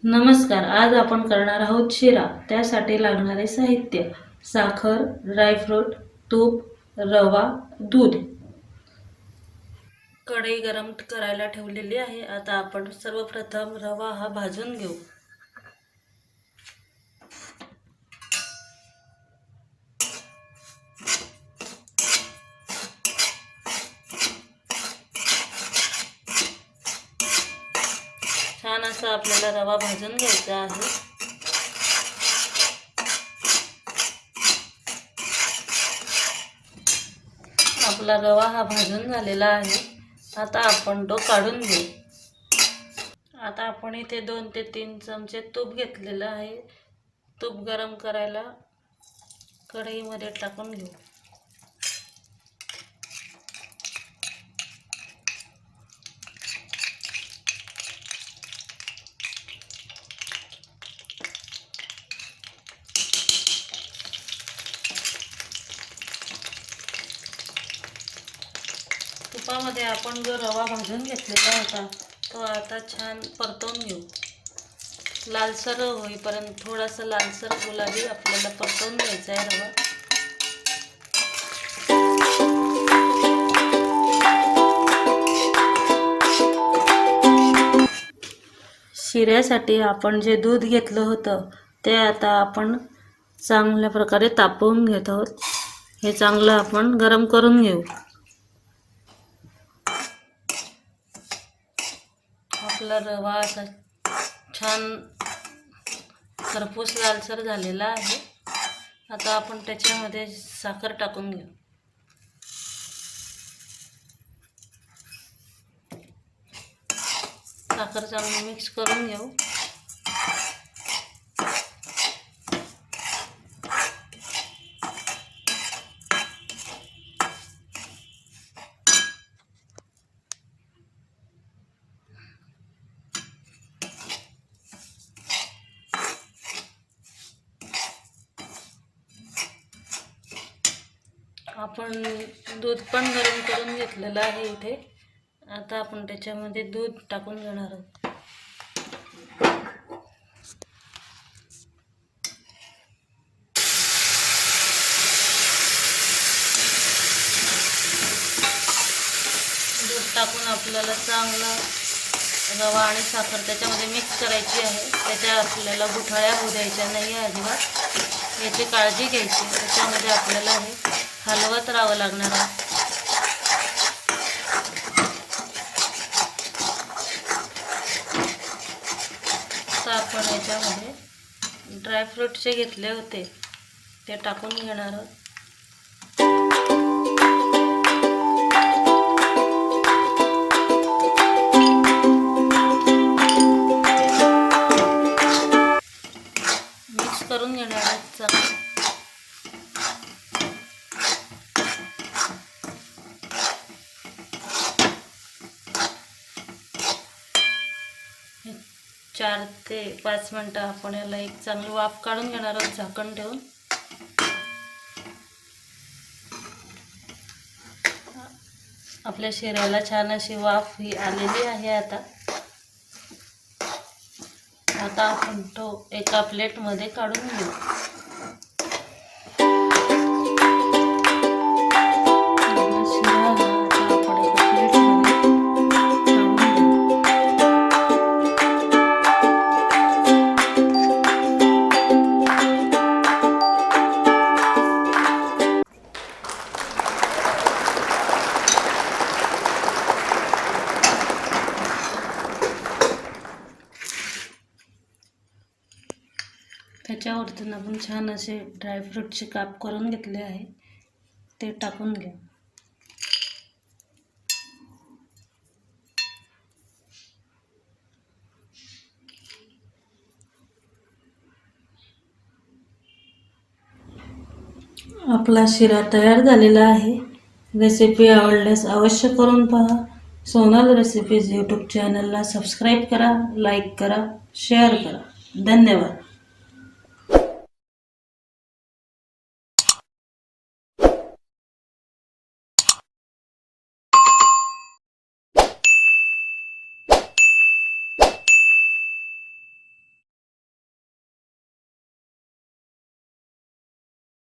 नमस्कार, आज आपण करणार आहोत शिरा। त्यासाठी लागणारे साहित्य: साखर, ड्रायफ्रूट, तूप, रवा, दूध। कढई गरम करायला ठेवलेली आहे। आता आपण सर्वप्रथम रवा हा भाजून घेऊ। छान असा आपल्याला रवा भाजून घ्यायचा आहे। आपला रवा हा भाजून झालेला आहे। आता आपण तो काढून घेऊ। आता आपण इथे 2 ते 3 चमचे तूप घेतलेले आहे। तूप गरम करायला कढईमध्ये टाकून घेऊ। तुपामध्ये आपण जो रवा भाजून घेतलेला होता तो आता छान परतवून घेऊ। लालसर होईपर्यंत थोडासा लालसर गुलाबी आपल्याला परतवून घ्यायचा आहे रवा। शिऱ्यासाठी आपण जे दूध घेतलं होतं ते आता आपण चांगल्या प्रकारे तापवून घेत आहोत। हे चांगलं आपण गरम करून घेऊ। आपला रवा असा छान खरपूस लालसर झालेला आहे। आता आपण त्याच्यामध्ये साखर टाकून घेऊ। साखर चांगली मिक्स करून घेऊ। आपण दूध पण गरम करून घेतलेलं आहे इथे। आता आपण त्याच्यामध्ये दूध टाकून घेणार आहोत। दूध टाकून आपल्याला चांगला रवा आणि साखर त्याच्यामध्ये मिक्स करायची आहे। त्याच्या आपल्याला गुठळ्या होऊ द्यायच्या नाही अजिबात, याची काळजी घ्यायची। त्याच्यामध्ये आपल्याला हे हलवत राहावं लागणार आहे। आता आपण याच्यामध्ये ड्रायफ्रूट जे घेतले होते ते टाकून घेणार आहोत। मिक्स करून घेणार आहोत चांगलं। चार ते 5 मिनिटं आपण याला एक चांगली वाफ काढून घेणार आहोत झाकण ठेवून। आपल्या शिऱ्याला छान अशी वाफ ही आलेली आहे। आता आपण तो एका प्लेटमध्ये काढून घेऊ। त्याच्यावरतून आपण छान असे ड्रायफ्रूटचे काप करून घेतले आहे ते टाकून घेऊ। आपला शिरा तयार झालेला आहे। रेसिपी आवडल्यास अवश्य करून पहा। सोनल रेसिपीज यूट्यूब चॅनलला सबस्क्राईब करा, लाईक करा, शेअर करा। धन्यवाद।